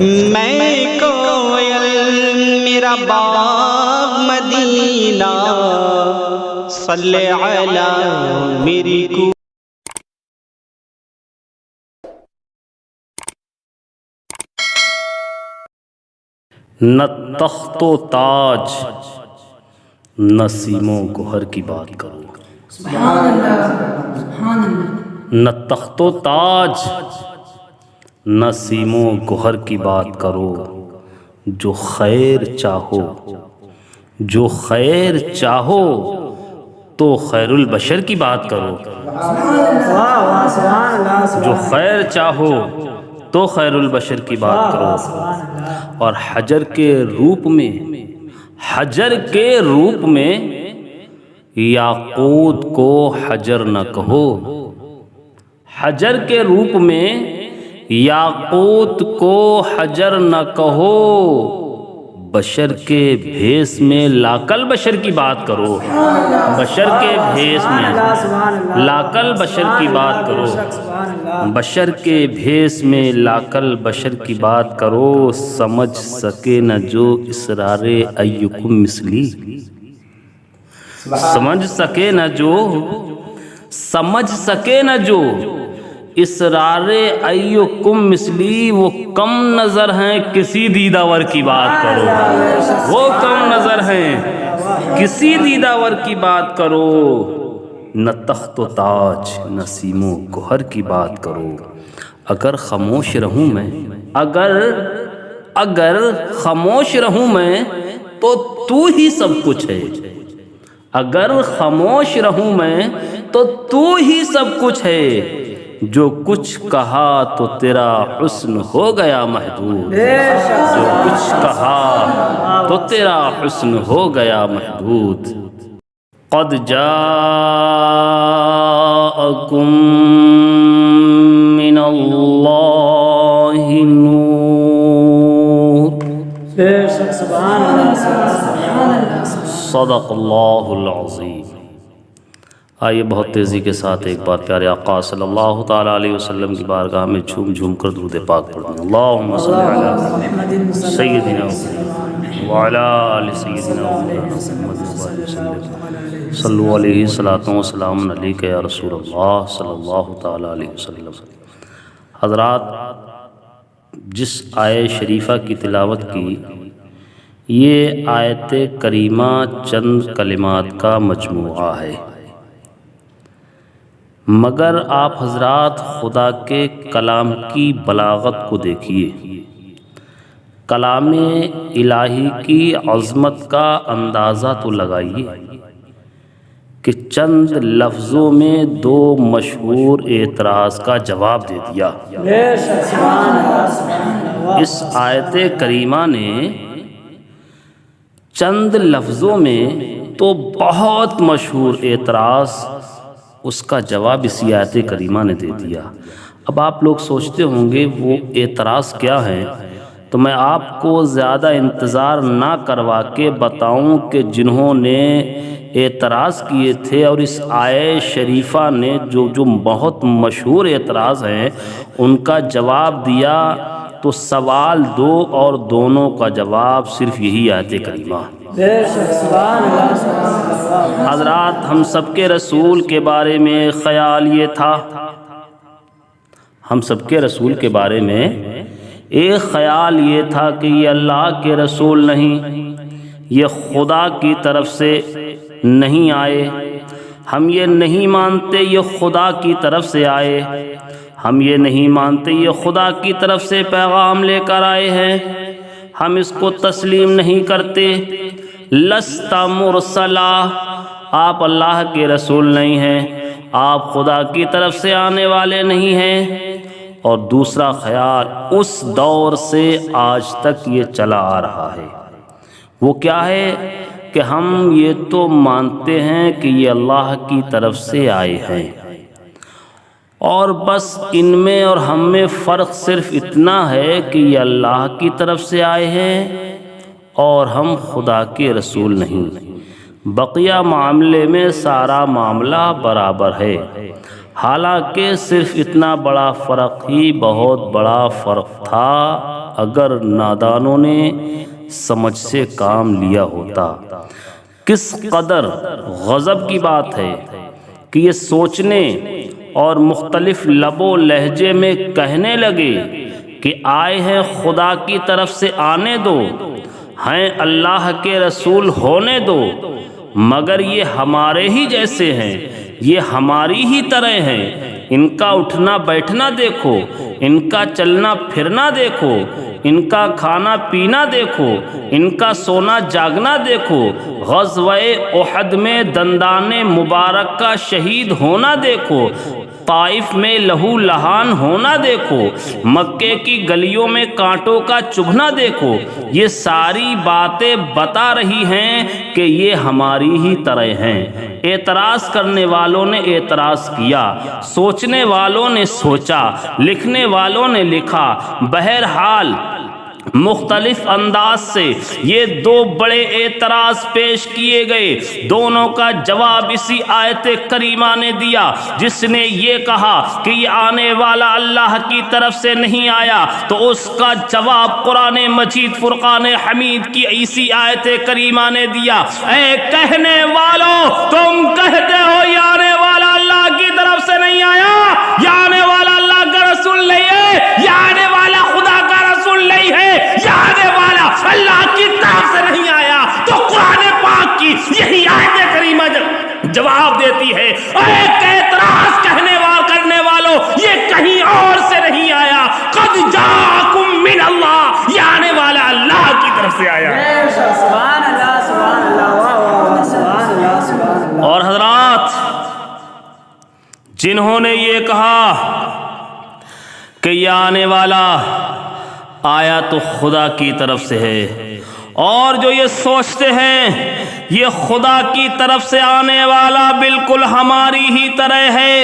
میں کوئل میرا باغ مدینہ، صلی علی میری کو نہ تخت و تاج نہ سیم و گوہر کی بات کرو، سبحان اللہ سبحان اللہ۔ نہ تخت و تاج نہ سیم و گوہر کی بات کرو، جو خیر چاہو جو خیر چاہو تو خیر البشر کی بات کرو، جو خیر چاہو تو خیر البشر کی بات کرو۔ اور حجر کے روپ میں یاقوت کو حجر نہ کہو، حجر کے روپ میں یاقوت کو حجر نہ کہو، بشر کے بھیس میں لاکل بشر کی بات کرو، بشر کے بھیس میں لاکل بشر کی بات کرو، بشر کے بھیس میں لاکل بشر کی بات کرو، سمجھ سکے نہ جو اسرار ایکم مثلی، سمجھ سکے نہ جو اسرار ایکم مثلی، وہ کم نظر ہیں کسی دیداور کی بات کرو، وہ کم نظر ہیں کسی دیداور کی بات کرو، نہ تخت و تاج نہ سیم و گوہر کی بات کرو۔ اگر خاموش رہوں میں اگر خاموش رہوں میں تو تو ہی سب کچھ ہے، اگر خاموش رہوں میں تو تو ہی سب کچھ ہے، جو کچھ کہا تو تیرا حسن ہو گیا محدود، جو کچھ کہا تو تیرا حسن ہو گیا محدود۔ قد جاءکم من اللہ نور، صدق اللہ العظیم۔ آئیے بہت تیزی کے ساتھ ایک بار پیارے آقا صلی اللہ تعالیٰ علیہ وسلم کی بارگاہ میں جھوم جھوم کر درود پاک پڑھیں۔ اللہم صلی علی سیدنا وعلی آل سیدنا محمد صلو علیہ الصلاۃ والسلام علیک یا رسول اللہ صلی اللہ تعالیٰ علیہ وسلم۔ حضرات، جس آیت شریفہ کی تلاوت کی، یہ آیت کریمہ چند کلمات کا مجموعہ ہے، مگر آپ حضرات خدا کے کلام کی بلاغت کو دیکھیے، کلام الہی کی عظمت کا اندازہ تو لگائیے کہ چند لفظوں میں دو مشہور اعتراض کا جواب دے دیا۔ اس آیت کریمہ نے چند لفظوں میں تو بہت مشہور اعتراض، اس کا جواب اسی آیت کریمہ نے دے دیا۔ اب آپ لوگ سوچتے ہوں گے وہ اعتراض کیا ہے، تو میں آپ کو زیادہ انتظار نہ کروا کے بتاؤں کہ جنہوں نے اعتراض کیے تھے اور اس آیت شریفہ نے جو بہت مشہور اعتراض ہیں ان کا جواب دیا، تو سوال دو اور دونوں کا جواب صرف یہی آیت کریمہ۔ حضرات، ہم سب کے رسول کے بارے میں خیال یہ تھا، ہم سب کے رسول کے بارے میں ایک خیال یہ تھا کہ یہ اللہ کے رسول نہیں، یہ خدا کی طرف سے نہیں آئے، ہم یہ نہیں مانتے یہ خدا کی طرف سے آئے، ہم یہ نہیں مانتے یہ خدا کی طرف سے پیغام لے کر آئے ہیں، ہم اس کو تسلیم نہیں کرتے۔ لست مرسلا، آپ اللہ کے رسول نہیں ہیں، آپ خدا کی طرف سے آنے والے نہیں ہیں۔ اور دوسرا خیال اس دور سے آج تک یہ چلا آ رہا ہے، وہ کیا ہے کہ ہم یہ تو مانتے ہیں کہ یہ اللہ کی طرف سے آئے ہیں، اور بس ان میں اور ہم میں فرق صرف اتنا ہے کہ یہ اللہ کی طرف سے آئے ہیں اور ہم خدا کے رسول نہیں، بقیہ معاملے میں سارا معاملہ برابر ہے۔ حالانکہ صرف اتنا بڑا فرق ہی بہت بڑا فرق تھا اگر نادانوں نے سمجھ سے کام لیا ہوتا۔ کس قدر غضب کی بات ہے کہ یہ سوچنے اور مختلف لب و لہجے میں کہنے لگے کہ آئے ہیں خدا کی طرف سے آنے دو، ہیں اللہ کے رسول ہونے دو، مگر یہ ہمارے ہی جیسے ہیں، یہ ہماری ہی طرح ہیں، ان کا اٹھنا بیٹھنا دیکھو، ان کا چلنا پھرنا دیکھو، ان کا کھانا پینا دیکھو، ان کا سونا جاگنا دیکھو، غزوہ احد میں دندان مبارک کا شہید ہونا دیکھو، طائف میں لہو لہان ہونا دیکھو، مکے کی گلیوں میں کانٹوں کا چبھنا دیکھو۔ یہ ساری باتیں بتا رہی ہیں کہ یہ ہماری ہی طرح ہیں۔ اعتراض کرنے والوں نے اعتراض کیا، سوچنے والوں نے سوچا، لکھنے والوں نے لکھا، بہرحال مختلف انداز سے یہ دو بڑے اعتراض پیش کیے گئے۔ دونوں کا جواب اسی آیت کریمہ نے دیا۔ جس نے یہ کہا کہ یہ آنے والا اللہ کی طرف سے نہیں آیا تو اس کا جواب قرآن مجید فرقان حمید کی اسی آیت کریمہ نے دیا۔ اے کہنے والوں، تم کہتے ہو یہ آنے والا اللہ کی طرف سے نہیں آیا، یہ آنے والا اللہ کا رسول نہیں ہے، یہ آنے والا خدا کا رسول نہیں ہے، یہ آنے والا اللہ کی طرف سے نہیں آیا، تو قرآن پاک کی یہی آیت کریمہ جواب دیتی ہے، ایک اعتراض کرنے والوں، یہ کہیں اور سے نہیں آیا، قد جاءکم من اللہ، یہ آنے والا اللہ کی طرف سے آیا۔ سبحان اللہ، سبحان اللہ، سبحان اللہ، سبحان اللہ۔ اور حضرات، جنہوں نے یہ کہا کہ یہ آنے والا آیا تو خدا کی طرف سے ہے، اور جو یہ سوچتے ہیں یہ خدا کی طرف سے آنے والا بالکل ہماری ہی طرح ہے،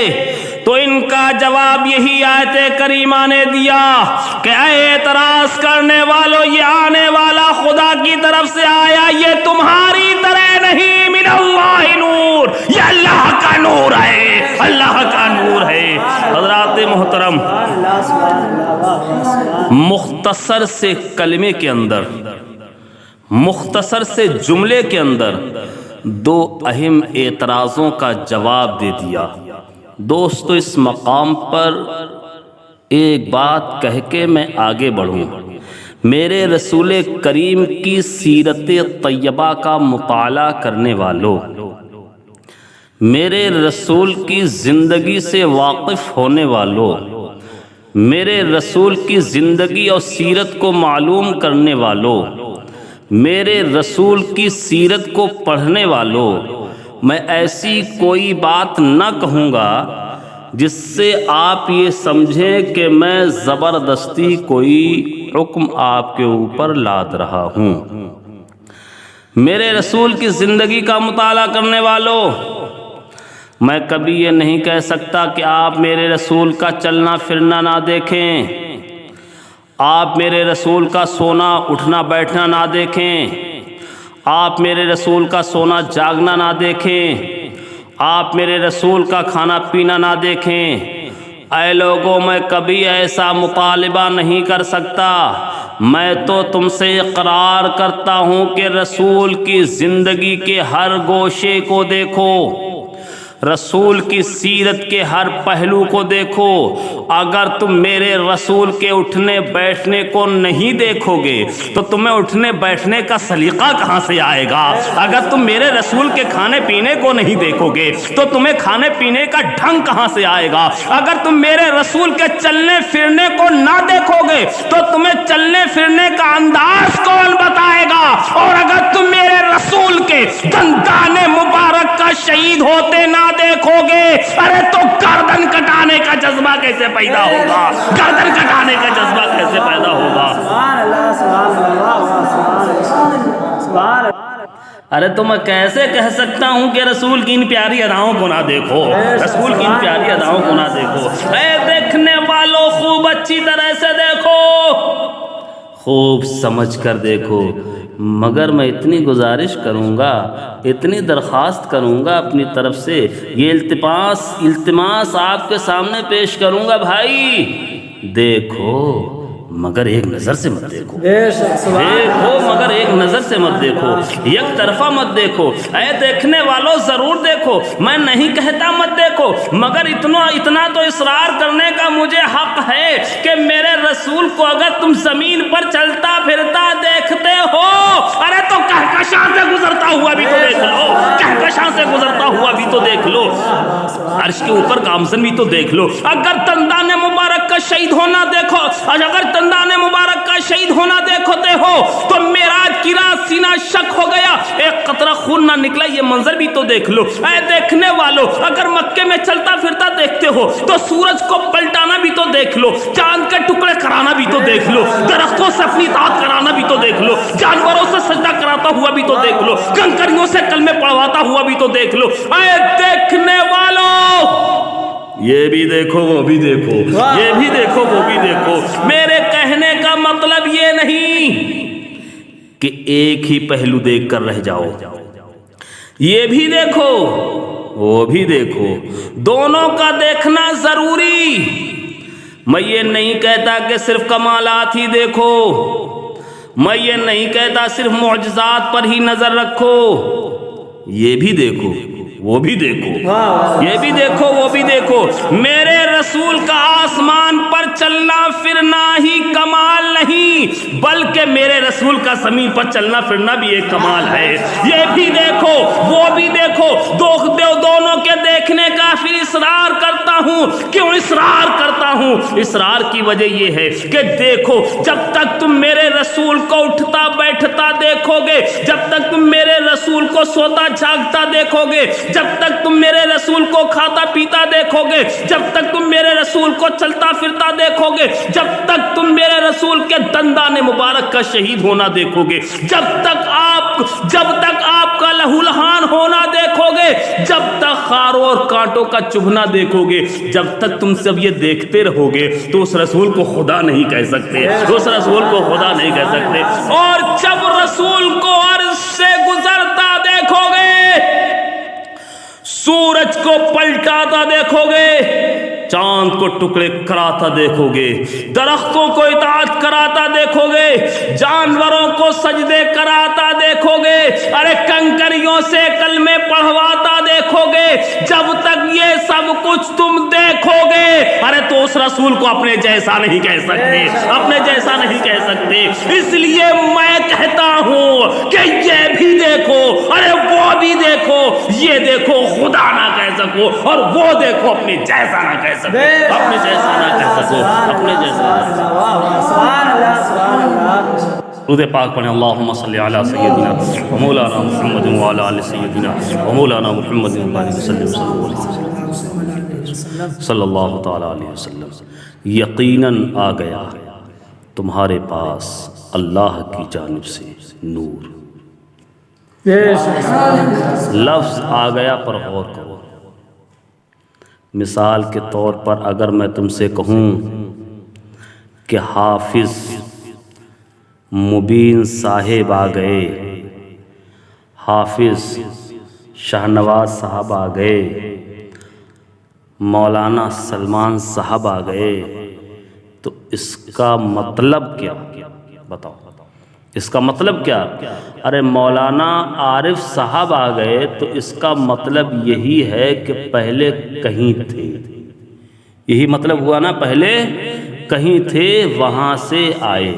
تو ان کا جواب یہی آیت کریمہ نے دیا کہ اے اعتراض کرنے والوں، یہ آنے والا خدا کی طرف سے آیا، یہ تمہاری طرح نہیں، من اللہ نور، یہ اللہ کا نور ہے، اللہ کا نور ہے۔ حضرات محترم، مختصر سے کلمے کے اندر، مختصر سے جملے کے اندر دو اہم اعتراضوں کا جواب دے دیا۔ دوستو، اس مقام پر ایک بات کہہ کے میں آگے بڑھوں۔ میرے رسول کریم کی سیرت طیبہ کا مطالعہ کرنے والوں، میرے رسول کی زندگی سے واقف ہونے والوں، میرے رسول کی زندگی اور سیرت کو معلوم کرنے والوں، میرے رسول کی سیرت کو پڑھنے والوں، میں ایسی کوئی بات نہ کہوں گا جس سے آپ یہ سمجھیں کہ میں زبردستی کوئی حکم آپ کے اوپر لاد رہا ہوں۔ میرے رسول کی زندگی کا مطالعہ کرنے والوں، میں کبھی یہ نہیں کہہ سکتا کہ آپ میرے رسول کا چلنا پھرنا نہ دیکھیں، آپ میرے رسول کا سونا اٹھنا بیٹھنا نہ دیکھیں، آپ میرے رسول کا سونا جاگنا نہ دیکھیں، آپ میرے رسول کا کھانا پینا نہ دیکھیں۔ اے لوگوں، میں کبھی ایسا مطالبہ نہیں کر سکتا۔ میں تو تم سے اقرار کرتا ہوں کہ رسول کی زندگی کے ہر گوشے کو دیکھو، رسول کی سیرت کے ہر پہلو کو دیکھو۔ اگر تم میرے رسول کے اٹھنے بیٹھنے کو نہیں دیکھو گے تو تمہیں اٹھنے بیٹھنے کا سلیقہ کہاں سے آئے گا؟ اگر تم میرے رسول کے کھانے پینے کو نہیں دیکھو گے تو تمہیں کھانے پینے کا ڈھنگ کہاں سے آئے گا؟ اگر تم میرے رسول کے چلنے پھرنے کو نہ دیکھو گے تو تمہیں چلنے پھرنے کا انداز کون بتائے گا؟ اور اگر تم میرے رسول کے دندان مبارک کا شہید ہوتے نہ دیکھو گے، ارے تو گردن کٹانے کا جذبہ کیسے پیدا ہوگا؟ گردن کٹانے کا جذبہ کیسے پیدا ہوگا؟ ارے تو میں کیسے کہہ سکتا ہوں کہ رسول کی ان پیاری اداؤں کو نہ دیکھو، رسول کی ان پیاری اداؤں کو نہ دیکھو۔ اے دیکھنے والوں، خوب اچھی طرح سے دیکھو، خوب سمجھ کر دیکھو۔ مگر میں اتنی گزارش کروں گا، اتنی درخواست کروں گا اپنی طرف سے، یہ التماس آپ کے سامنے پیش کروں گا، بھائی دیکھو مگر ایک نظر سے مت دیکھو، بے شک سبحان دیکھو مگر ایک نظر سے مت دیکھو، یک طرفہ مت دیکھو، اے دیکھنے والوں ضرور دیکھو، میں نہیں کہتا مت دیکھو، مگر اتنا تو اصرار کرنے کا مجھے حق ہے کہ میرے رسول کو اگر تم زمین پر چلتا پھرتا دیکھتے ہو، ارے تو کہکشاں سے گزرتا ہوا بھی تو دیکھ لو، کہکشاں سے گزرتا ہوا بھی تو دیکھ لو، عرش کے اوپر گامزن بھی تو دیکھ لو، اگر دندان مبارک کا شہید ہونا دیکھو، اگر دندان مبارک کا شہید ہونا دیکھتے ہو تو معراج کی رات سینہ شک ہو گیا، ایک قطرہ خون نہ نکلا، یہ منظر بھی تو دیکھ لو، اے دیکھنے والو اگر مکے میں چلتا پھرتا دیکھتے ہو تو سورج کو پلٹانا بھی تو دیکھ لو، چاند کے ٹکڑے کرانا بھی تو دیکھ لو، درختوں سے اپنی اطاعت کرانا بھی تو دیکھ لو، جانوروں سے سجدہ کراتا ہوا بھی تو دیکھ لو، کنکریوں سے کلمے پڑھواتا ہوا بھی تو دیکھ لو، اے دیکھنے والو یہ بھی دیکھو وہ بھی دیکھو، یہ بھی دیکھو وہ بھی دیکھو، میرے کہنے کا مطلب یہ نہیں کہ ایک ہی پہلو دیکھ کر رہ جاؤ، یہ بھی دیکھو وہ بھی دیکھو، دونوں کا دیکھنا ضروری، میں یہ نہیں کہتا کہ صرف کمالات ہی دیکھو، میں یہ نہیں کہتا صرف معجزات پر ہی نظر رکھو، یہ بھی دیکھو وہ بھی دیکھو، یہ بھی دیکھو وہ بھی دیکھو، میرے رسول کا آسمان پر چلنا پھرنا ہی کمال نہیں بلکہ میرے رسول کا زمین پر چلنا پھرنا بھی ایک کمال ہے، یہ بھی دیکھو وہ بھی دیکھو، دونوں کے دیکھنے کا پھر اصرار کرتا ہوں، کیوں اصرار کرتا ہوں؟ اصرار کی وجہ یہ ہے کہ دیکھو جب تک تم میرے رسول کو اٹھتا بیٹھتا دیکھو گے، جب تک تم میرے رسول کو سوتا جاگتا دیکھو گے، جب تک تم میرے رسول کو کھاتا پیتا دیکھو گے، جب تک تم میرے رسول کو چلتا پھرتا دیکھو گے، جب تک تم میرے رسول کے دندان مبارک کا شہید ہونا دیکھو گے، جب تک آپ کا لہو لہان ہونا دیکھو گے، جب تک خاروں اور کانٹوں کا چبھنا دیکھو گے، جب تک تم سب یہ دیکھتے رہو گے تو اس رسول کو خدا نہیں کہہ سکتے، اس رسول کو خدا نہیں کہہ سکتے، اور جب رسول کو عرش سے گزرتا دیکھو گے، سورج کو پلٹاتا دیکھو گے، چاند کو ٹکڑے کراتا دیکھو گے، درختوں کو اطاعت کراتا دیکھو گے، جانوروں کو سجدے کراتا دیکھو گے، ارے کنکریوں سے کلمے پڑھواتا دیکھو گے، جب تک یہ سب کچھ تم دیکھو گے، ارے تو اس رسول کو اپنے جیسا نہیں کہہ سکتے، اپنے جیسا نہیں کہہ سکتے، اس لیے میں کہتا ہوں کہ یہ بھی دیکھو، ارے وہ بھی دیکھو، یہ دیکھو خدا نہ کہہ سکو، اور وہ دیکھو اپنے جیسا نہ کہہ سکو، اپنے جیسا نہ کہہ سکو، اپنے جیسا نہ کہہ سکو۔ سبحان اللہ سبحان اللہ۔ درود پاک پڑھیں، اللہم صلی علی سیدنا و مولانا محمد و علی آل سیدنا و مولانا محمد و بارک وسلم صلی اللہ تعالی علیہ وسلم۔ یقیناً آ گیا تمہارے پاس اللہ کی جانب سے نور، لفظ آ گیا پر غور کرو، مثال کے طور پر اگر میں تم سے کہوں کہ حافظ مبین صاحب آ گئے، حافظ شاہنواز صاحب آ گئے، مولانا سلمان صاحب آ گئے، تو اس کا مطلب کیا؟ بتاؤ اس کا مطلب کیا؟ ارے مولانا عارف صاحب آ گئے تو اس کا مطلب یہی ہے کہ پہلے کہیں تھے، یہی مطلب ہوا نا، پہلے کہیں تھے وہاں سے آئے۔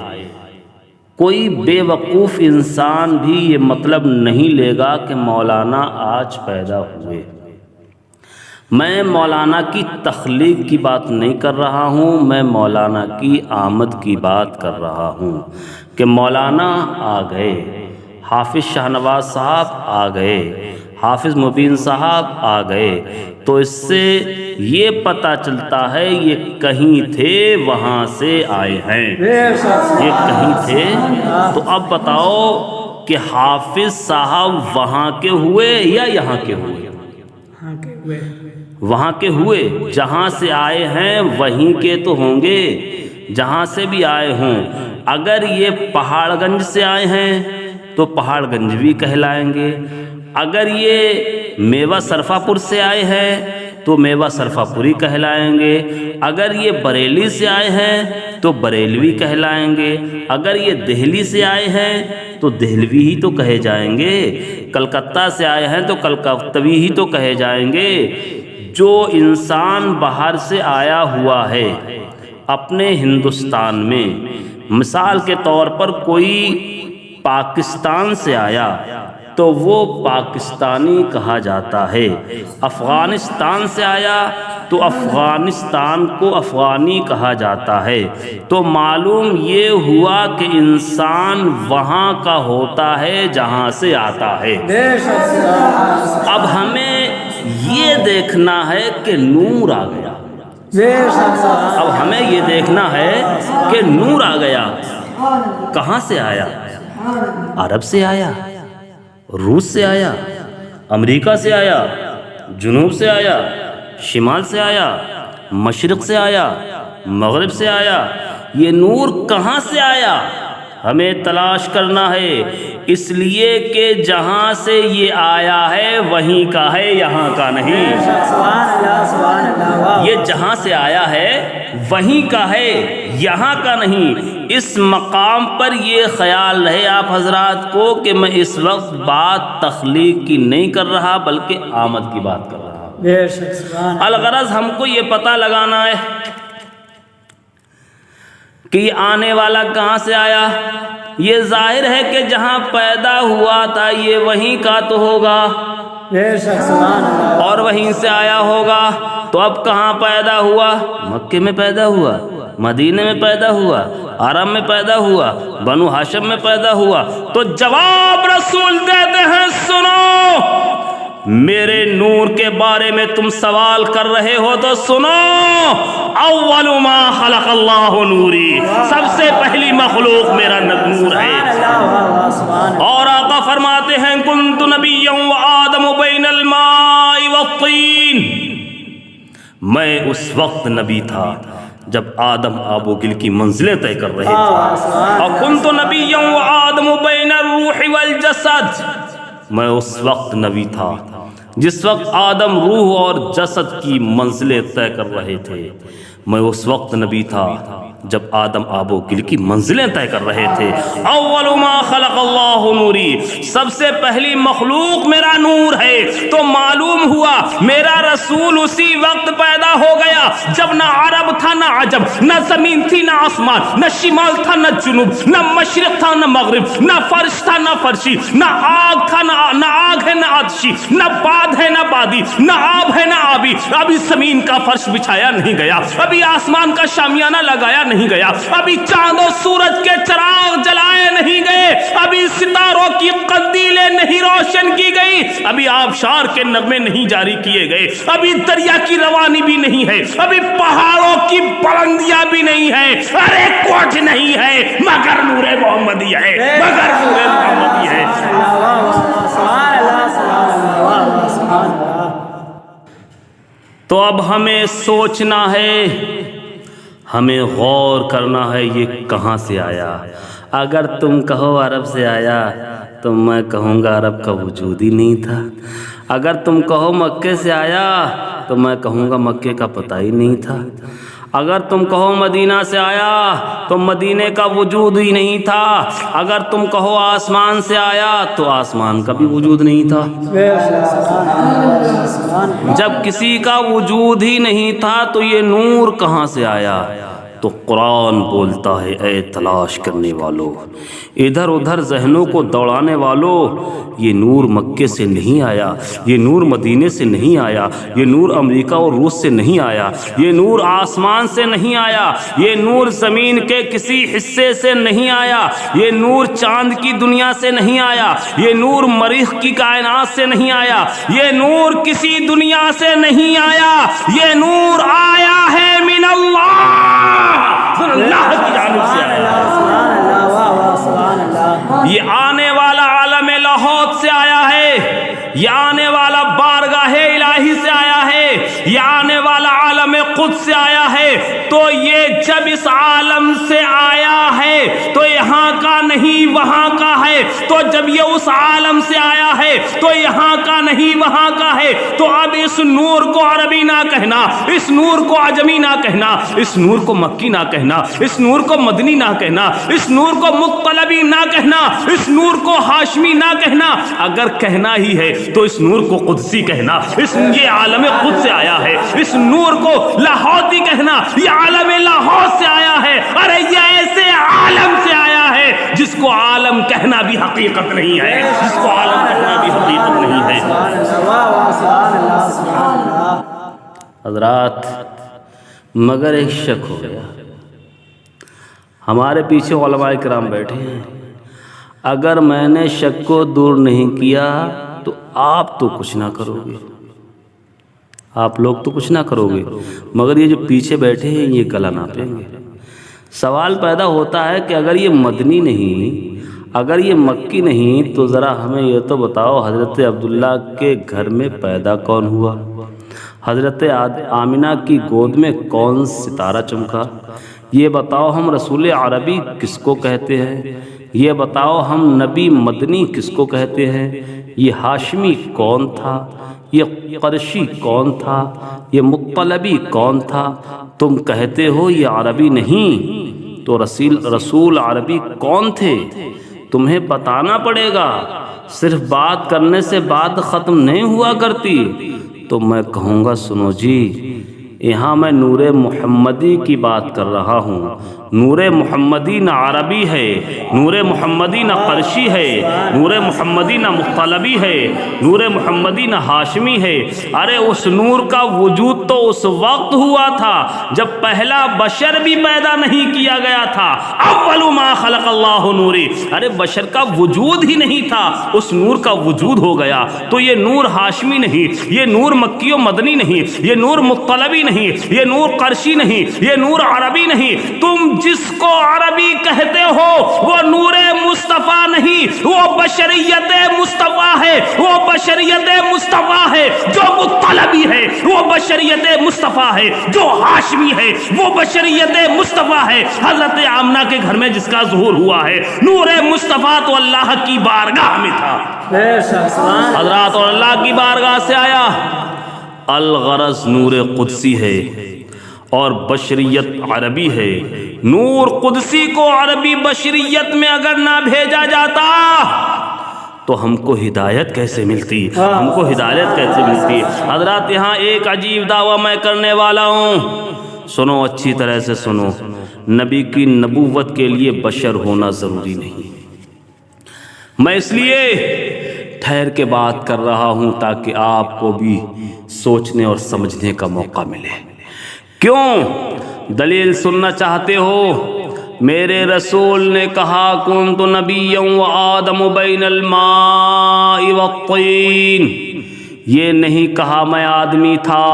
کوئی بے وقوف انسان بھی یہ مطلب نہیں لے گا کہ مولانا آج پیدا ہوئے۔ میں مولانا کی تخلیق کی بات نہیں کر رہا ہوں، میں مولانا کی آمد کی بات کر رہا ہوں کہ مولانا آ گئے، حافظ شاہنواز صاحب آ گئے، حافظ مبین صاحب آ گئے، تو اس سے یہ پتہ چلتا ہے یہ کہیں تھے وہاں سے آئے ہیں، یہ کہیں تھے۔ تو اب بتاؤ کہ حافظ صاحب وہاں کے ہوئے یا یہاں کے ہوئے؟ وہاں کے ہوئے، جہاں سے آئے ہیں وہیں کے تو ہوں گے، جہاں سے بھی آئے ہوں۔ اگر یہ پہاڑ گنج سے آئے ہیں تو پہاڑ گنج بھی کہلائیں گے، اگر یہ میوہ صرفہ پور سے آئے ہیں تو میوہ صرفہ پوری کہلائیں گے، اگر یہ بریلی سے آئے ہیں تو بریلوی کہلائیں گے، اگر یہ دہلی سے آئے ہیں تو دہلوی ہی تو کہے جائیں گے، کلکتہ سے آئے ہیں تو کلکتوی ہی تو کہے جائیں گے۔ جو انسان باہر سے آیا ہوا ہے اپنے ہندوستان میں، مثال کے طور پر کوئی پاکستان سے آیا تو وہ پاکستانی کہا جاتا ہے، افغانستان سے آیا تو افغانستان کو افغانی کہا جاتا ہے۔ تو معلوم یہ ہوا کہ انسان وہاں کا ہوتا ہے جہاں سے آتا ہے۔ اب ہمیں یہ دیکھنا ہے کہ نور آ گیا، اب ہمیں یہ دیکھنا ہے کہ نور آ گیا، کہاں سے آیا؟ عرب سے آیا، روس سے آیا، امریکہ سے آیا، جنوب سے آیا، شمال سے آیا، مشرق سے آیا، مغرب سے آیا، یہ نور کہاں سے آیا ہمیں تلاش کرنا ہے، اس لیے کہ جہاں سے یہ آیا ہے وہیں کا ہے، یہاں کا نہیں۔ یہ جہاں سے آیا ہے وہیں کا ہے، یہاں کا نہیں۔ اس مقام پر یہ خیال رہے آپ حضرات کو کہ میں اس وقت بات تخلیق کی نہیں کر رہا بلکہ آمد کی بات کر رہا ہوں۔ الغرض ہم کو یہ پتہ لگانا ہے کہ یہ آنے والا کہاں سے آیا۔ یہ ظاہر ہے کہ جہاں پیدا ہوا تھا یہ وہیں کا تو ہوگا اور وہیں سے آیا ہوگا۔ تو اب کہاں پیدا ہوا؟ مکے میں پیدا ہوا، مدینے میں پیدا ہوا، حرم میں پیدا ہوا، بنو ہاشم میں پیدا ہوا۔ تو جواب رسول دیتے ہیں، سنو، میرے نور کے بارے میں تم سوال کر رہے ہو تو سنو، اول ما خلق اللہ نوری، سب سے پہلی مخلوق میرا نور ہے۔ اور آقا فرماتے ہیں، کنت نبیا وآدم بین الماء والطین، میں اس وقت نبی تھا جب آدم آب و گل کی منزلیں طے کر رہے تھے، اور کنت نبیا وآدم بین الروح والجسد، میں اس وقت نبی تھا جس وقت آدم روح اور جسد کی منزلیں طے کر رہے تھے، میں اس وقت نبی تھا جب آدم آب و گل کی منزلیں طے کر رہے تھے۔ اول ما خلق اللہ نوری، سب سے پہلی مخلوق میرا نور ہے۔ تو معلوم ہوا میرا رسول اسی وقت پیدا ہو گیا جب نہ عرب تھا نہ عجم، نہ زمین تھی نہ آسمان، نہ شمال تھا نہ جنوب، نہ مشرق تھا نہ مغرب، نہ فرش تھا نہ فرشی، نہ آگ تھا نہ آگ ہے نہ آتشی، نہ باد ہے نہ بادی، نہ آب ہے نہ آبی۔ ابھی زمین کا فرش بچھایا نہیں گیا، ابھی آسمان کا شامیانہ لگایا نہیں گیا، ابھی چاند و سورج کے چراغ جلائے نہیں گئے، ابھی ستاروں کی قندیلیں نہیں روشن کی گئی، ابھی آبشار کے نغمے نہیں جاری کیے گئے، ابھی دریا کی روانی بھی نہیں ہے، ابھی پہاڑوں کی بلندیاں بھی نہیں ہے، ارے کچھ نہیں ہے مگر نور محمدی ہے، مگر نور محمدی ہے۔ تو اب ہمیں سوچنا ہے، ہمیں غور کرنا ہے یہ کہاں سے آیا۔ اگر تم کہو عرب سے آیا تو میں کہوں گا عرب کا وجود ہی نہیں تھا، اگر تم کہو مکے سے آیا تو میں کہوں گا مکے کا پتہ ہی نہیں تھا، اگر تم کہو مدینہ سے آیا تو مدینے کا وجود ہی نہیں تھا، اگر تم کہو آسمان سے آیا تو آسمان کا بھی وجود نہیں تھا۔ جب کسی کا وجود ہی نہیں تھا تو یہ نور کہاں سے آیا؟ تو قرآن بولتا ہے، اے تلاش کرنے والو، ادھر ادھر ذہنوں کو دوڑانے والو، یہ نور مکے سے نہیں آیا، یہ نور مدینے سے نہیں آیا، یہ نور امریکہ اور روس سے نہیں آیا، یہ نور آسمان سے نہیں آیا، یہ نور زمین کے کسی حصے سے نہیں آیا، یہ نور چاند کی دنیا سے نہیں آیا، یہ نور مریخ کی کائنات سے نہیں آیا، یہ نور کسی دنیا سے نہیں آیا، یہ نور آیا ہے من اللہ کی جانب سے آیا۔ یہ آنے والا عالم لاہوت سے آیا ہے، یہ آنے والا بارگاہ الہی سے آیا ہے، یہ آنے والا عالم قدس سے آیا ہے۔ تو یہ جب اس عالم سے آیا ہے تو یہاں کا کا نہیں وہاں کا ہے، تو جب یہ اس عالم سے آیا ہے تو یہاں کا نہیں وہاں کا ہے، تو اب اس نور کو عربی نہ کہنا، اس نور کو عجمی نہ کہنا، اس نور کو مکی نہ کہنا، اس نور کو مدنی نہ کہنا، اس نور کو مطلبی نہ کہنا، اس نور کو ہاشمی نہ کہنا، اگر کہنا ہی ہے تو اس نور کو قدسی کہنا، یہ عالم قدس سے آیا ہے، اس نور کو لاہوتی کہنا، یہ عالم لاہوت سے آیا ہے، ارے یہ ایسے عالم سے آیا ہے جس کو عالم کہنا بھی حقیقت نہیں ہے، جس کو عالم کہنا بھی حقیقت نہیں ہے۔ حضرات مگر ایک شک ہو گیا، ہمارے پیچھے علماء کرام بیٹھے ہیں، اگر میں نے شک کو دور نہیں کیا تو آپ تو کچھ نہ کرو گے، آپ لوگ تو کچھ نہ کرو گے، مگر یہ جو پیچھے بیٹھے ہیں یہ گلا ناپیں گے۔ سوال پیدا ہوتا ہے کہ اگر یہ مدنی نہیں، اگر یہ مکی نہیں، تو ذرا ہمیں یہ تو بتاؤ حضرت عبداللہ کے گھر میں پیدا کون ہوا؟ حضرت آمنہ کی گود میں کون ستارہ چمکا؟ یہ بتاؤ ہم رسول عربی کس کو کہتے ہیں؟ یہ بتاؤ ہم نبی مدنی کس کو کہتے ہیں؟ یہ ہاشمی کون تھا؟ یہ قرشی کون تھا؟ یہ مطلبی کون تھا؟ تم کہتے ہو یہ عربی نہیں، تو رسول عربی کون تھے؟ تمہیں بتانا پڑے گا، صرف بات کرنے سے بات ختم نہیں ہوا کرتی۔ تو میں کہوں گا سنو جی، یہاں میں نور محمدی کی بات کر رہا ہوں، نور محمدی نہ عربی ہے، نور محمدی نہ قرشی ہے، نور محمدی نہ مطلبی ہے، نور محمدی نہ ہاشمی ہے۔ ارے اس نور کا وجود تو اس وقت ہوا تھا جب پہلا بشر بھی پیدا نہیں کیا گیا تھا، اول ما خلق اللہ نوری، ارے بشر کا وجود ہی نہیں تھا، اس نور کا وجود ہو گیا۔ تو یہ نور ہاشمی نہیں، یہ نور مکی و مدنی نہیں، یہ نور مطلبی نہیں، یہ نور قرشی نہیں، یہ نور عربی نہیں۔ تم جس کو عربی کہتے ہو وہ نور مصطفیٰ نہیں، وہ بشریت مصطفیٰ ہے، وہ بشریت مصطفیٰ ہے جو مطلبی ہے، وہ بشریت مصطفیٰ ہے جو ہاشمی ہے، وہ بشریت مصطفیٰ ہے حضرت آمنہ کے گھر میں جس کا ظہور ہوا ہے۔ نور مصطفیٰ تو اللہ کی بارگاہ میں تھا، حضرات، اور اللہ کی بارگاہ سے آیا۔ الغرض نور قدسی ہے اور بشریت عربی ہے۔ نور قدسی کو عربی بشریت میں اگر نہ بھیجا جاتا تو ہم کو ہدایت کیسے ملتی؟ ہم کو ہدایت کیسے ملتی؟ حضرات یہاں ایک عجیب دعویٰ میں کرنے والا ہوں، سنو اچھی طرح سے سنو۔ نبی کی نبوت کے لیے بشر ہونا ضروری نہیں۔ میں اس لیے ٹھہر کے بات کر رہا ہوں تاکہ آپ کو بھی سوچنے اور سمجھنے کا موقع ملے۔ کیوں؟ دلیل سننا چاہتے ہو؟ میرے رسول نے کہا کنت نبیا وآدم بین الماء والطین، یہ نہیں کہا میں آدمی تھا،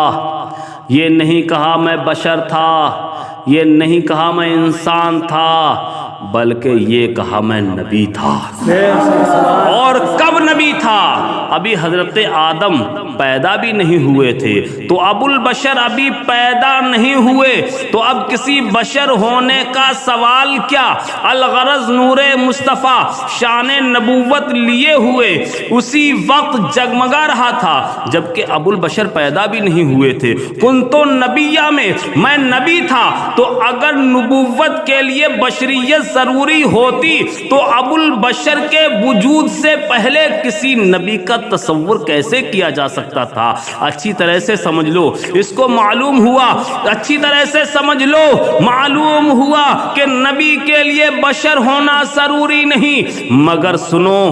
یہ نہیں کہا میں بشر تھا، یہ نہیں کہا میں انسان تھا، بلکہ یہ کہا میں نبی تھا۔ اور کب نبی تھا؟ ابھی حضرت آدم پیدا بھی نہیں ہوئے تھے، تو ابو البشر ابھی پیدا نہیں ہوئے، تو اب کسی بشر ہونے کا سوال کیا؟ الغرض نور مصطفیٰ شان نبوت لیے ہوئے اسی وقت جگمگا رہا تھا جبکہ ابو البشر پیدا بھی نہیں ہوئے تھے۔ کنتو نبیہ میں نبی تھا، تو اگر نبوت کے لیے بشریت ضروری ہوتی تو ابو البشر کے وجود سے پہلے کسی نبی کا تصور کیسے کیا جا سکتا تھا؟ اچھی طرح سے سمجھ لو، اس کو معلوم ہوا، اچھی طرح سے سمجھ لو، معلوم ہوا کہ نبی کے لیے بشر ہونا ضروری نہیں، مگر سنو،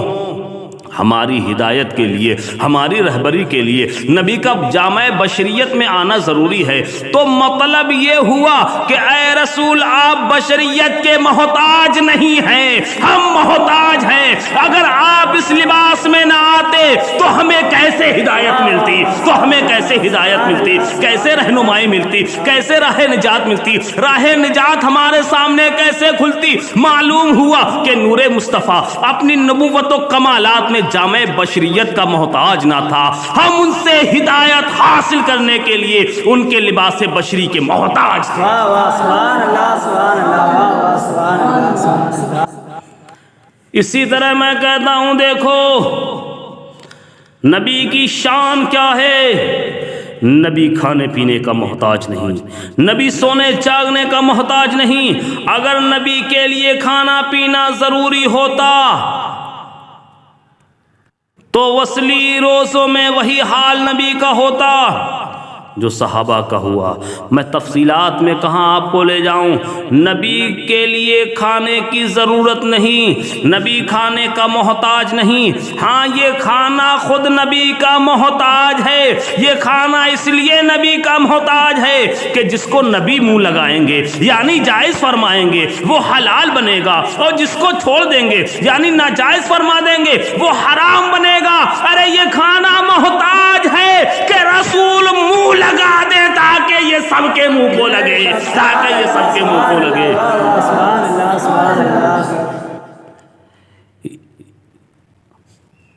ہماری ہدایت کے لیے، ہماری رہبری کے لیے نبی کا جامع بشریت میں آنا ضروری ہے۔ تو مطلب یہ ہوا کہ اے رسول آپ بشریت کے محتاج نہیں ہیں، ہم محتاج ہیں۔ اگر آپ اس لباس میں نہ آتے تو ہمیں کیسے ہدایت ملتی؟ تو ہمیں کیسے ہدایت ملتی؟ کیسے رہنمائی ملتی؟ کیسے راہ نجات ملتی؟ راہ نجات ہمارے سامنے کیسے کھلتی؟ معلوم ہوا کہ نور مصطفیٰ اپنی نبوت و کمالات میں جامع بشریت کا محتاج نہ تھا، ہم ان سے ہدایت حاصل کرنے کے لیے ان کے لباس بشری کے محتاج تھے۔ اسی طرح میں کہتا ہوں دیکھو نبی کی شان کیا ہے، نبی کھانے پینے کا محتاج نہیں، نبی سونے چاگنے کا محتاج نہیں۔ اگر نبی کے لیے کھانا پینا ضروری ہوتا تو وصلی روزوں میں وہی حال نبی کا ہوتا جو صحابہ کا ہوا۔ میں تفصیلات میں کہاں آپ کو لے جاؤں، نبی کے لیے کھانے کی ضرورت نہیں، نبی کھانے کا محتاج نہیں۔ ہاں یہ کھانا خود نبی کا محتاج ہے، یہ کھانا اس لیے نبی کا محتاج ہے کہ جس کو نبی منہ لگائیں گے یعنی جائز فرمائیں گے وہ حلال بنے گا، اور جس کو چھوڑ دیں گے یعنی ناجائز فرما دیں گے وہ حرام بنے گا۔ ارے یہ کھانا محتاج ہے کہ رسول منہ لگا دے تاکہ یہ سب کے منہ کو لگے، تاکہ یہ سب کے منہ کو لگے۔ سبحان اللہ سبحان اللہ۔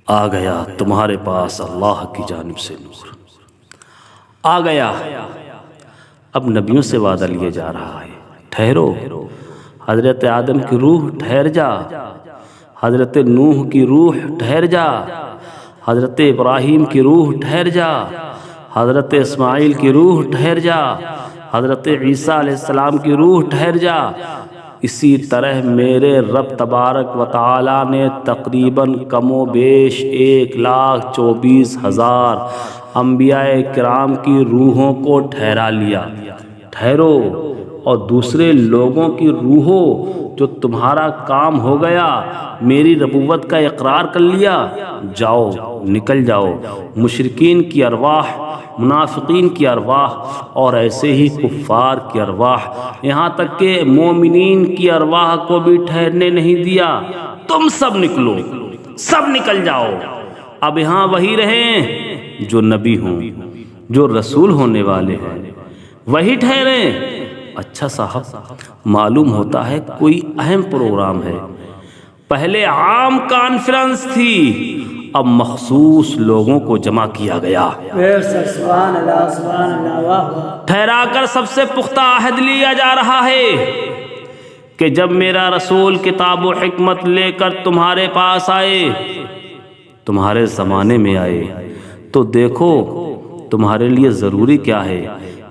آ گیا تمہارے پاس اللہ کی جانب سے نور، آ گیا۔ اب نبیوں سے وعدہ لیے جا رہا ہے، ٹھہرو، حضرت آدم کی روح ٹھہر جا، حضرت نوح کی روح ٹھہر جا، حضرت ابراہیم کی روح ٹھہر جا، حضرت اسماعیل کی روح ٹھہر جا، حضرت عیسیٰ علیہ السلام کی روح ٹھہر جا۔ اسی طرح میرے رب تبارک و تعالی نے تقریباً کم و بیش 1,24,000 انبیاء کرام کی روحوں کو ٹھہرا لیا۔ ٹھہرو، اور دوسرے لوگوں کی روحوں جو تمہارا کام ہو گیا، میری ربوت کا اقرار کر لیا، جاؤ نکل جاؤ۔ مشرکین کی ارواح، منافقین کی ارواح، اور ایسے ہی کفار کی ارواح، یہاں تک کہ مومنین کی ارواح کو بھی ٹھہرنے نہیں دیا۔ تم سب نکلو، سب نکل جاؤ۔ اب یہاں وہی رہیں جو نبی ہوں، جو رسول ہونے والے ہیں، وہی ٹھہریں۔ اچھا صاحب، معلوم ہوتا ہے کوئی اہم پروگرام ہے۔ پہلے عام کانفرنس تھی، اب مخصوص لوگوں کو جمع کیا گیا۔ سبحان اللہ سبحان اللہ، واہ واہ۔ ٹھہرا کر سب سے پختہ عہد لیا جا رہا ہے کہ جب میرا رسول کتاب و حکمت لے کر تمہارے پاس آئے، تمہارے زمانے میں آئے، تو دیکھو تمہارے لیے ضروری کیا ہے،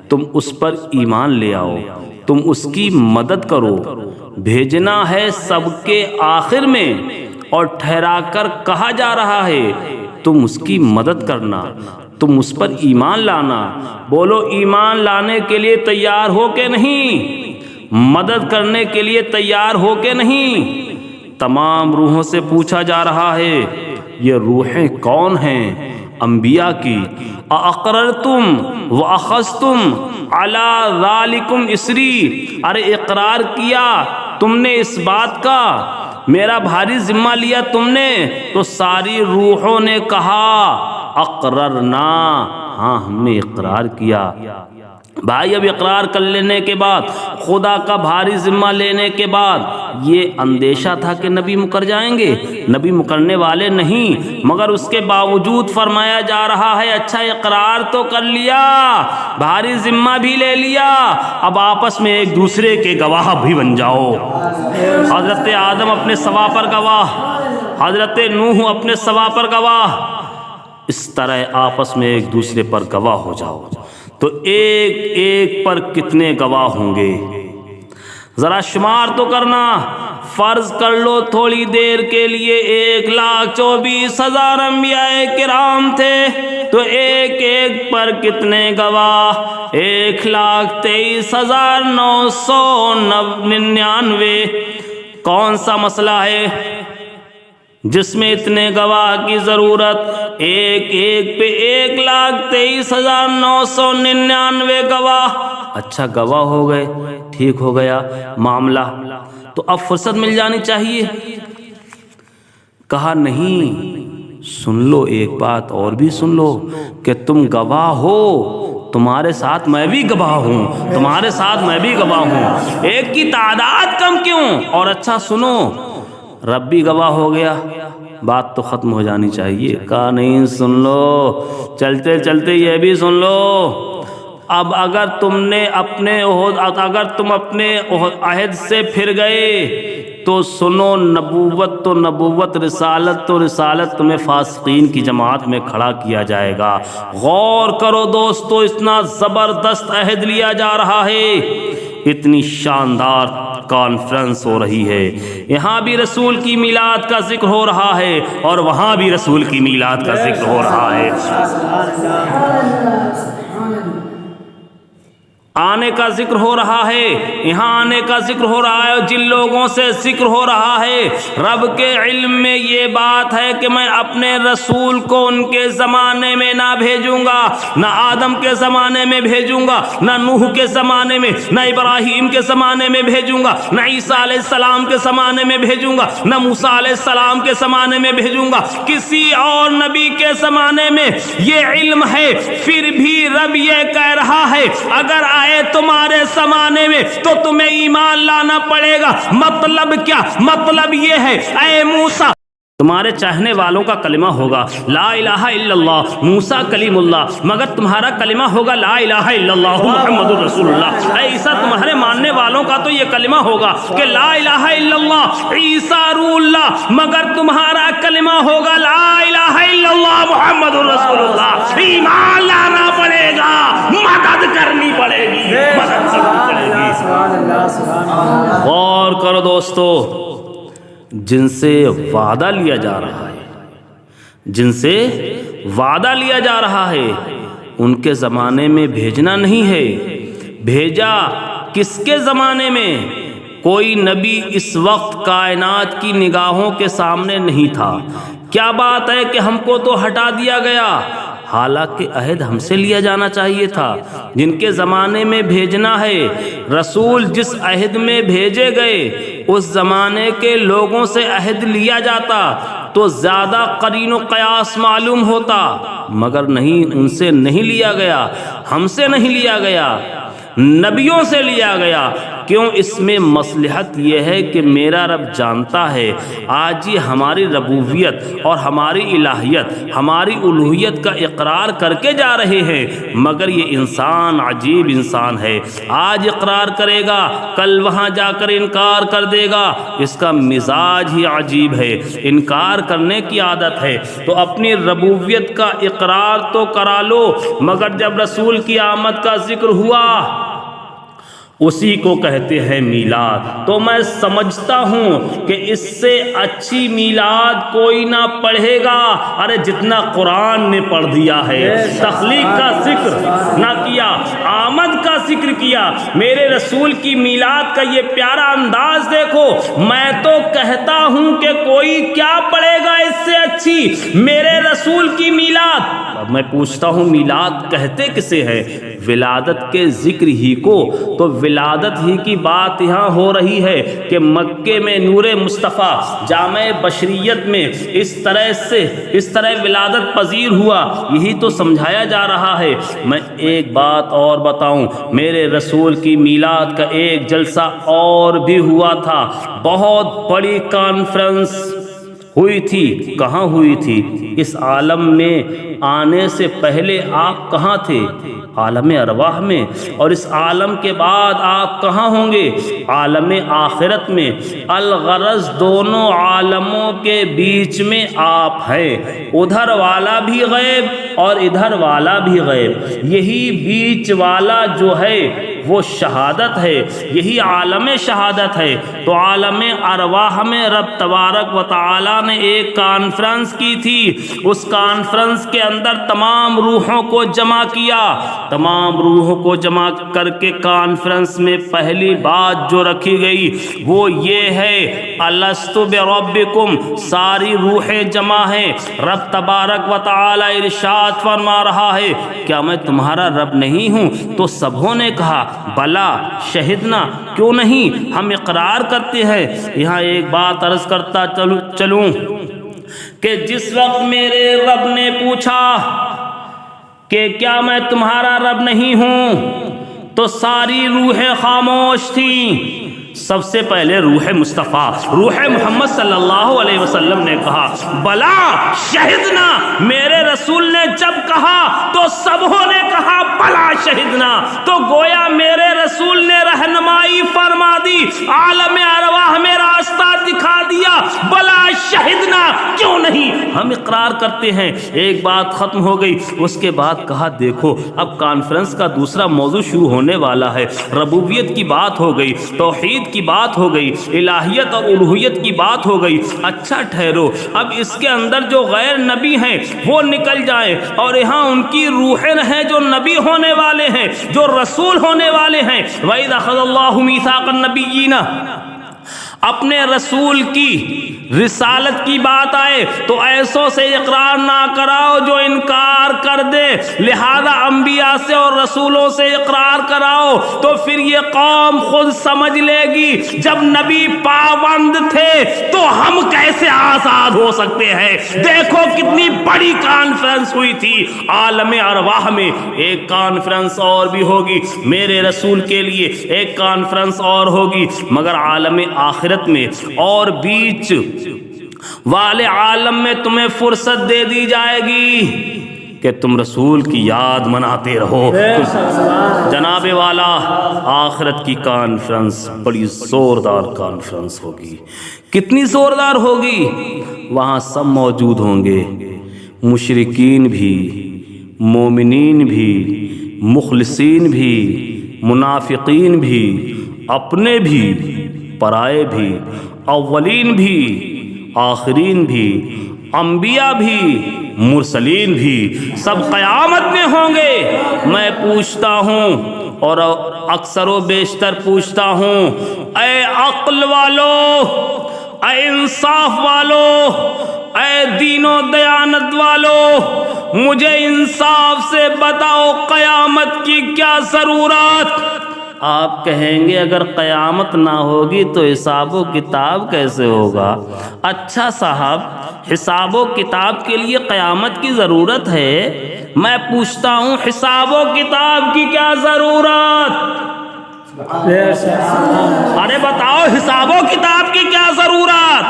تم اس پر ایمان لے آؤ، تم اس کی مدد کرو۔ بھیجنا ہے سب کے آخر میں، اور ٹھہرا کر کہا جا رہا ہے تم اس کی مدد کرنا، تم اس پر ایمان لانا۔ بولو ایمان لانے کے لیے تیار ہو کہ نہیں؟ مدد کرنے کے لیے تیار ہو کہ نہیں؟ تمام روحوں سے پوچھا جا رہا ہے یہ روحیں کون ہیں؟ انبیاء کی۔ اَأَقْرَرْتُمْ وَأَخَذْتُمْ عَلَى ذَلِكُمْ إِصْرِي، ارے اقرار کیا تم نے اس بات کا، میرا بھاری ذمہ لیا تم نے؟ تو ساری روحوں نے کہا اقررنا، ہاں ہم نے اقرار کیا۔ بھائی اب اقرار کر لینے کے بعد، خدا کا بھاری ذمہ لینے کے بعد، یہ اندیشہ تھا کہ نبی مکر جائیں گے، نبی مکرنے والے نہیں، مگر اس کے باوجود فرمایا جا رہا ہے اچھا اقرار تو کر لیا، بھاری ذمہ بھی لے لیا، اب آپس میں ایک دوسرے کے گواہ بھی بن جاؤ۔ حضرت آدم اپنے سوا پر گواہ، حضرت نوح اپنے سوا پر گواہ، اس طرح آپس میں ایک دوسرے پر گواہ ہو جاؤ۔ تو ایک ایک پر کتنے گواہ ہوں گے؟ ذرا شمار تو کرنا، فرض کر لو تھوڑی دیر کے لیے 1,24,000 انبیاء کرام تھے، تو ایک ایک پر کتنے گواہ؟ 1,23,999۔ کون سا مسئلہ ہے جس میں اتنے گواہ کی ضرورت؟ ایک ایک پہ 1,23,999 گواہ۔ اچھا گواہ ہو گئے، ٹھیک ہو گیا معاملہ، تو اب فرصت مل جانی چاہیے۔ کہا نہیں، سن لو ایک بات اور بھی سن لو کہ تم گواہ ہو، تمہارے ساتھ میں بھی گواہ ہوں، تمہارے ساتھ میں بھی گواہ ہوں، ایک کی تعداد کم کیوں؟ اور اچھا سنو، رب بھی گواہ ہو گیا، بات تو ختم ہو جانی چاہیے۔ کہا نہیں، سن لو، چلتے چلتے یہ بھی سن لو، اب اگر تم اپنے عہد سے پھر گئے تو سنو نبوت تو نبوت، رسالت تو رسالت تمہیں فاسقین کی جماعت میں کھڑا کیا جائے گا۔ غور کرو دوستو، اتنا زبردست عہد لیا جا رہا ہے، اتنی شاندار کانفرنس ہو رہی ہے، یہاں بھی رسول کی میلاد کا ذکر ہو رہا ہے اور وہاں بھی رسول کی میلاد کا ذکر ہو رہا ہے، آنے کا ذکر ہو رہا ہے، یہاں آنے کا ذکر ہو رہا ہے، جن لوگوں سے ذکر ہو رہا ہے رب کے علم میں یہ بات ہے کہ میں اپنے رسول کو ان کے زمانے میں نہ بھیجوں گا، نہ آدم کے زمانے میں بھیجوں گا، نہ نوح کے زمانے میں، نہ ابراہیم کے زمانے میں بھیجوں گا، نہ عیسیٰ علیہ السلام کے زمانے میں بھیجوں گا، نہ موسیٰ علیہ السلام کے زمانے میں بھیجوں گا، کسی اور نبی کے زمانے میں یہ علم ہے، پھر بھی رب یہ کہہ رہا ہے اگر تمہارے زمانے میں تو تمہیں ایمان لانا پڑے گا۔ مطلب کیا؟ مطلب یہ ہے اے موسیٰ تمہارے چاہنے والوں کا کلمہ ہوگا لا الہ الا اللہ، موسیٰ کلیم اللہ، مگر تمہارا کلمہ ہوگا لا الہ الا اللہ محمد رسول اللہ۔ اے عیسیٰ تمہارے ماننے والوں کا تو یہ کلمہ ہوگا کہ لا الہ الا اللہ عیسیٰ روح اللہ، مگر تمہارا کلمہ ہوگا لا الہ الا اللہ محمد رسول اللہ۔ ایمان لانا پڑے گا، مدد کرنی پڑے گی، مدد کرنی پڑے گی۔ غور کرو دوستو، جن سے وعدہ لیا جا رہا ہے، جن سے وعدہ لیا جا رہا ہے، ان کے زمانے میں بھیجنا نہیں ہے۔ بھیجا کس کے زمانے میں؟ کوئی نبی اس وقت کائنات کی نگاہوں کے سامنے نہیں تھا۔ کیا بات ہے کہ ہم کو تو ہٹا دیا گیا، حالانکہ عہد ہم سے لیا جانا چاہیے تھا۔ جن کے زمانے میں بھیجنا ہے، رسول جس عہد میں بھیجے گئے اس زمانے کے لوگوں سے عہد لیا جاتا تو زیادہ قرین و قیاس معلوم ہوتا، مگر نہیں، ان سے نہیں لیا گیا، ہم سے نہیں لیا گیا، نبیوں سے لیا گیا۔ کیوں؟ اس میں مصلحت یہ ہے کہ میرا رب جانتا ہے آج یہ ہماری ربوبیت اور ہماری الہیت، ہماری الوہیت کا اقرار کر کے جا رہے ہیں، مگر یہ انسان عجیب انسان ہے، آج اقرار کرے گا کل وہاں جا کر انکار کر دے گا، اس کا مزاج ہی عجیب ہے، انکار کرنے کی عادت ہے۔ تو اپنی ربوبیت کا اقرار تو کرا لو، مگر جب رسول کی آمد کا ذکر ہوا اسی کو کہتے ہیں میلاد۔ تو میں سمجھتا ہوں کہ اس سے اچھی میلاد کوئی نہ پڑھے گا، ارے جتنا قرآن نے پڑھ دیا ہے۔ تخلیق کا ذکر نہ کیا، آمد کا ذکر کیا، میرے رسول کی میلاد کا یہ پیارا انداز دیکھو۔ میں تو کہتا ہوں کہ کوئی کیا پڑھے گا اس سے اچھی میرے رسول کی میلاد۔ اب میں پوچھتا ہوں میلاد کہتے کسے ہے؟ ولادت کے ذکر ہی کو۔ تو ولادت ہی کی بات یہاں ہو رہی ہے کہ مکے میں نور مصطفیٰ جامع بشریت میں اس طرح ولادت پذیر ہوا، یہی تو سمجھایا جا رہا ہے۔ میں ایک بات اور بتاؤں، میرے رسول کی میلاد کا ایک جلسہ اور بھی ہوا تھا، بہت بڑی کانفرنس ہوئی تھی۔ کہاں ہوئی تھی؟ اس عالم میں آنے سے پہلے آپ کہاں تھے؟ عالم ارواح میں۔ اور اس عالم کے بعد آپ کہاں ہوں گے؟ عالم آخرت میں۔ الغرض دونوں عالموں کے بیچ میں آپ ہیں، ادھر والا بھی غیب اور ادھر والا بھی غیب۔ یہی بیچ والا جو ہے وہ شہادت ہے، یہی عالم شہادت ہے۔ تو عالم ارواح میں رب تبارک و تعالی نے ایک کانفرنس کی تھی، اس کانفرنس کے اندر تمام روحوں کو جمع کیا، تمام روحوں کو جمع کر کے کانفرنس میں پہلی بات جو رکھی گئی وہ یہ ہے الستو بربکم، ساری روحیں جمع ہیں، رب تبارک و تعالی ارشاد فرما رہا ہے کیا میں تمہارا رب نہیں ہوں؟ تو سبھوں نے کہا بلا شہدنا، کیوں نہیں، ہم اقرار کرتے ہیں۔ یہاں ایک بات عرض کرتا چلوں کہ جس وقت میرے رب نے پوچھا کہ کیا میں تمہارا رب نہیں ہوں، تو ساری روحیں خاموش تھیں، سب سے پہلے روح مصطفیٰ روح محمد صلی اللہ علیہ وسلم نے کہا بلا شہدنا، میرے رسول نے جب کہا تو سبوں نے کہا بلا شہدنا، تو گویا میرے رسول نے رہنمائی فرما دی، عالم ارواح میں راستہ دکھا دیا، بلا شہدنا کیوں نہیں، ہم اقرار کرتے ہیں۔ ایک بات ختم ہو گئی، اس کے بعد کہا دیکھو اب کانفرنس کا دوسرا موضوع شروع ہونے والا ہے، ربوبیت کی بات ہو گئی، توحید کی بات ہو گئی، الہیت اور الوہیت کی بات ہو گئی، اچھا ٹھہرو اب اس کے اندر جو غیر نبی ہیں وہ نکل جائیں اور یہاں ان کی روحیں ہیں جو نبی ہونے والے ہیں، جو رسول ہونے والے ہیں۔ وَإِذْ أَخَذَ اللَّهُ مِيثَاقَ النَّبِيِّينَ، اپنے رسول کی رسالت کی بات آئے تو ایسوں سے اقرار نہ کراؤ جو انکار کر دے، لہذا انبیاء سے اور رسولوں سے اقرار کراؤ تو پھر یہ قوم خود سمجھ لے گی جب نبی پابند تھے تو ہم کیسے آزاد ہو سکتے ہیں۔ دیکھو کتنی بڑی کانفرنس ہوئی تھی عالم ارواح میں، ایک کانفرنس اور بھی ہوگی میرے رسول کے لیے، ایک کانفرنس اور ہوگی، مگر عالم آخرت میں اور بیچ والے عالم میں تمہیں فرصت دے دی جائے گی کہ تم رسول کی یاد مناتے رہو۔ جناب والا آخرت کی کانفرنس بڑی زوردار کانفرنس ہوگی، کتنی زوردار ہوگی، وہاں سب موجود ہوں گے، مشرکین بھی، مومنین بھی، مخلصین بھی، منافقین بھی، اپنے بھی، پرائے بھی، اولین بھی، آخرین بھی، انبیاء بھی، مرسلین بھی، سب قیامت میں ہوں گے۔ میں پوچھتا ہوں اور اکثر و بیشتر پوچھتا ہوں، اے عقل والو، اے انصاف والو، اے دین و دیانت والو، مجھے انصاف سے بتاؤ قیامت کی کیا ضرورت؟ آپ کہیں گے اگر قیامت نہ ہوگی تو حساب و کتاب کیسے ہوگا؟ اچھا صاحب، حساب و کتاب کے لیے قیامت کی ضرورت ہے، میں پوچھتا ہوں حساب و کتاب کی کیا ضرورت؟ ارے بتاؤ حساب و کتاب کی کیا ضرورت؟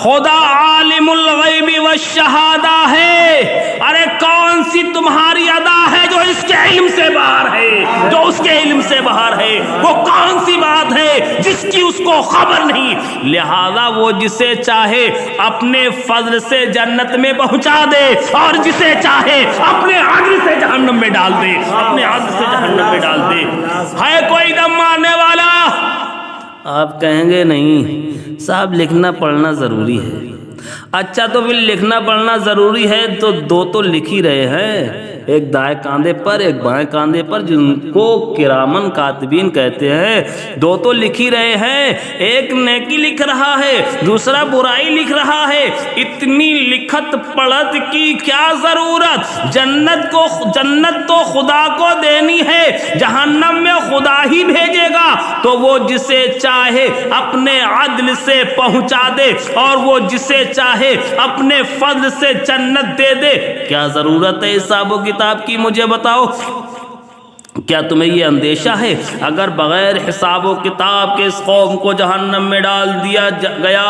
خدا عالم الغیب والشہادہ ہے، ارے کون سی تمہاری ادا ہے جو اس کے علم سے باہر ہے، جو اس کے علم سے باہر ہے؟ وہ کون سی بات ہے جس کی اس کو خبر نہیں؟ لہذا وہ جسے چاہے اپنے فضل سے جنت میں پہنچا دے اور جسے چاہے اپنے عدل سے جہنم میں ڈال دے، اپنے عدل سے جہنم میں ڈال دے۔ ہے کوئی دم مارنے والا؟ آپ کہیں گے نہیں صاحب لکھنا پڑھنا ضروری ہے۔ اچھا تو پھر لکھنا پڑھنا ضروری ہے تو دو تو لکھ ہی رہے ہیں، ایک دائیں کاندھے پر ایک بائیں کاندھے پر، جن کو کرامن کاتبین کہتے ہیں، دو تو لکھ ہی رہے ہیں، ایک نیکی لکھ رہا ہے دوسرا برائی لکھ رہا ہے، اتنی لکھت پڑھت کی کیا ضرورت؟ جنت تو خدا کو دینی ہے، جہنم میں خدا ہی بھیجے گا، تو وہ جسے چاہے اپنے عدل سے پہنچا دے اور وہ جسے چاہے اپنے فضل سے جنت دے دے۔ کیا ضرورت ہے حساب و کتاب کی؟ مجھے بتاؤ، کیا تمہیں یہ اندیشہ ہے اگر بغیر حساب و کتاب کے اس قوم کو جہنم میں ڈال دیا گیا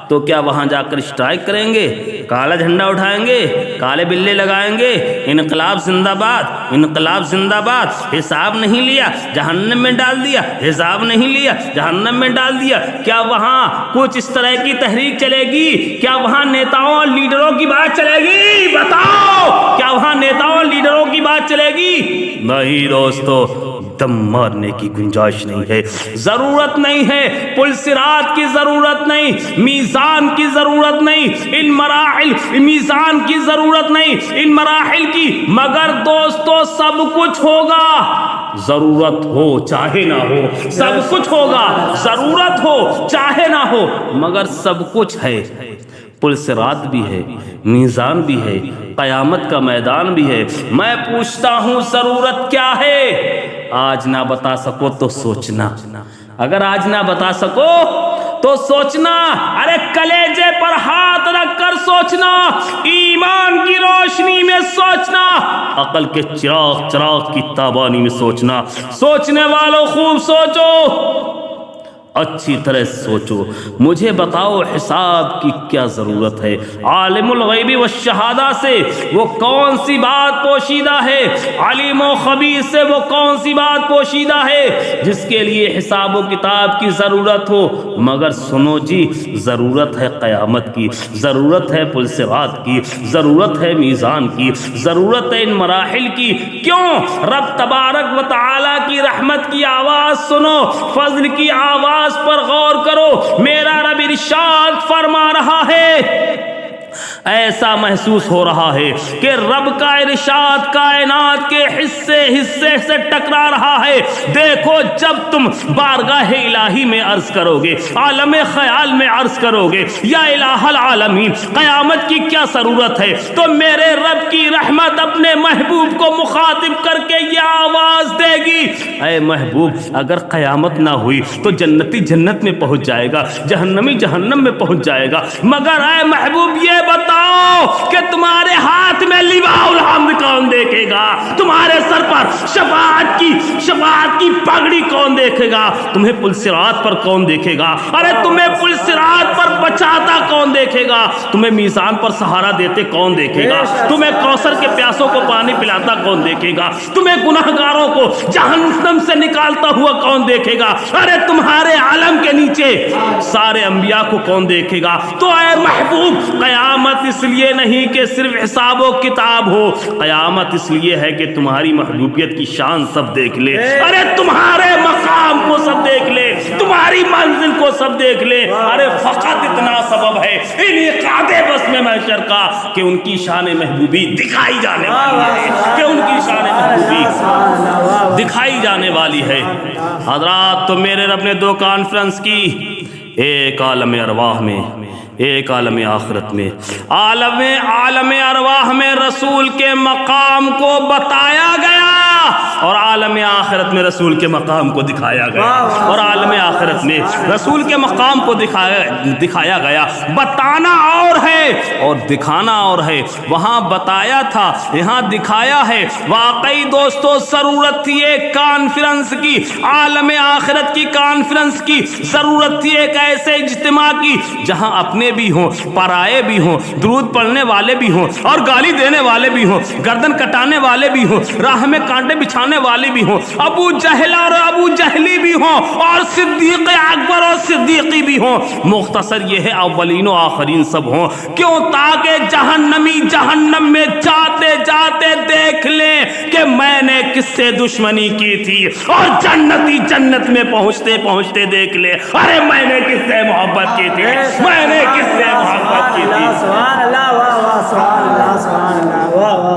تو کیا وہاں جا کر اسٹرائک کریں گے، کالا جھنڈا اٹھائیں گے، کالے بلے لگائیں گے، انقلاب زندہ باد، انقلاب زندہ باد، حساب نہیں لیا جہنم میں ڈال دیا، حساب نہیں لیا جہنم میں ڈال دیا؟ کیا وہاں کچھ اس طرح کی تحریک چلے گی؟ کیا وہاں نیتاؤں اور لیڈروں کی بات چلے گی؟ بتاؤ، کیا وہاں نیتاؤں اور لیڈروں کی بات چلے گی؟ نہیں دوستو، دم مارنے کی گنجائش نہیں ہے، ضرورت نہیں ہے، پل صراط کی ضرورت نہیں، میزان کی ضرورت نہیں، ان مراحل میزان کی ضرورت نہیں، ان مراحل کی، مگر دوستو سب کچھ ہوگا، ضرورت ہو چاہے نہ ہو، سب کچھ ہوگا، ضرورت ہو چاہے نہ ہو، مگر سب کچھ ہے۔ پل صراط بھی ہے، میزان بھی ہے، قیامت کا میدان بھی ہے۔ میں پوچھتا ہوں ضرورت کیا ہے؟ آج نہ بتا سکو تو سوچنا، اگر آج نہ بتا سکو تو سوچنا، ارے کلیجے پر ہاتھ رکھ کر سوچنا، ایمان کی روشنی میں سوچنا، عقل کے چراغ کی تابانی میں سوچنا۔ سوچنے والوں خوب سوچو، اچھی طرح سوچو، مجھے بتاؤ حساب کی کیا ضرورت ہے؟ عالم الغیب والشہادہ سے وہ کون سی بات پوشیدہ ہے؟ علیم و خبیر سے وہ کون سی بات پوشیدہ ہے جس کے لیے حساب و کتاب کی ضرورت ہو؟ مگر سنو جی، ضرورت ہے قیامت کی، ضرورت ہے پل صراط کی، ضرورت ہے میزان کی، ضرورت ہے ان مراحل کی۔ کیوں؟ رب تبارک و تعالی کی رحمت کی آواز سنو، فضل کی آواز پر غور کرو۔ میرا رب ارشاد فرما رہا ہے، ایسا محسوس ہو رہا ہے کہ رب کا ارشاد کائنات کے حصے سے ٹکرا رہا ہے۔ دیکھو، جب تم بارگاہ الہی میں عرض کرو گے، عالم خیال میں عرض کرو گے، یا الہ العالمین قیامت کی کیا ضرورت ہے، تو میرے رب کی رحمت اپنے محبوب کو مخاطب کر کے یہ آواز دے گی، اے محبوب، اگر قیامت نہ ہوئی تو جنتی جنت میں پہنچ جائے گا، جہنمی جہنم میں پہنچ جائے گا، مگر اے محبوب یہ بتاؤ کہ تمہارے ہاتھ میں لواء الحمد کون دیکھے گا؟ تمہارے سر پر شفاعت کی پگڑی کون دیکھے گا؟ تمہیں پل صراط پر کون دیکھے گا؟ ارے تمہیں پل صراط پر بچاتا کون دیکھے گا؟ تمہیں میزان پر سہارا دیتے کون دیکھے گا؟ تمہیں کوثر کے پیاسوں کو پانی پلاتا کون دیکھے گا؟ تمہیں گناہگاروں کو جہنم سے نکالتا ہوا کون دیکھے گا؟ ارے تمہارے عالم کے نیچے سارے انبیاء کو کون دیکھے گا؟ تو اے محبوب، قیامت اس لیے نہیں کہ صرف حساب و کتاب ہو، قیامت اس لیے ہے کہ تمہاری محبوبیت کی شان سب دیکھ لے، ارے تمہارے مقام کو سب دیکھ لے، تمہاری منزل کو سب دیکھ لے۔ ارے فقط اتنا سبب ہے انعقاد بس میں محشر کا کہ ان کی شان محبوبی دکھائی جانے والی ہے، کہ ان کی شان محبوبی دکھائی جانے والی ہے۔ حضرات، تو میرے رب نے دو کانفرنس کی، ایک عالم ارواح میں، ایک عالم آخرت میں۔ عالم ارواح میں رسول کے مقام کو بتایا گیا اور عالم آخرت میں رسول کے مقام کو دکھایا گیا، اور عالم آخرت میں رسول کے مقام کو دکھایا گیا۔ بتانا اور ہے اور دکھانا اور ہے، وہاں بتایا تھا، یہاں دکھایا ہے۔ واقعی دوستو، ضرورت تھی ایک کانفرنس کی، عالم آخرت کی کانفرنس کی، ضرورت تھی ایک ایسے اجتماع کی جہاں اپنے بھی ہوں، پرائے بھی ہوں، درود پڑھنے والے بھی ہوں اور گالی دینے والے بھی ہوں، گردن کٹانے والے بھی ہوں، راہ میں کانٹے بچھانے والے بھی ہوں، ابو جہل اور ابو جہلی بھی ہوں، اور صدیق اکبر اور صدیقی بھی ہوں۔ مختصر یہ ہے، اولین و آخرین سب ہوں۔ کیوں؟ تاکہ جہنمی جہنم میں جاتے جاتے دیکھ لیں کہ میں نے کس سے دشمنی کی تھی، اور جنتی جنت میں پہنچتے پہنچتے دیکھ لیں، ارے میں نے کس سے محبت کی تھی، میں نے کس سے محبت کی تھی۔ سبحان اللہ، واہ واہ، سبحان اللہ، سبحان اللہ، واہ واہ۔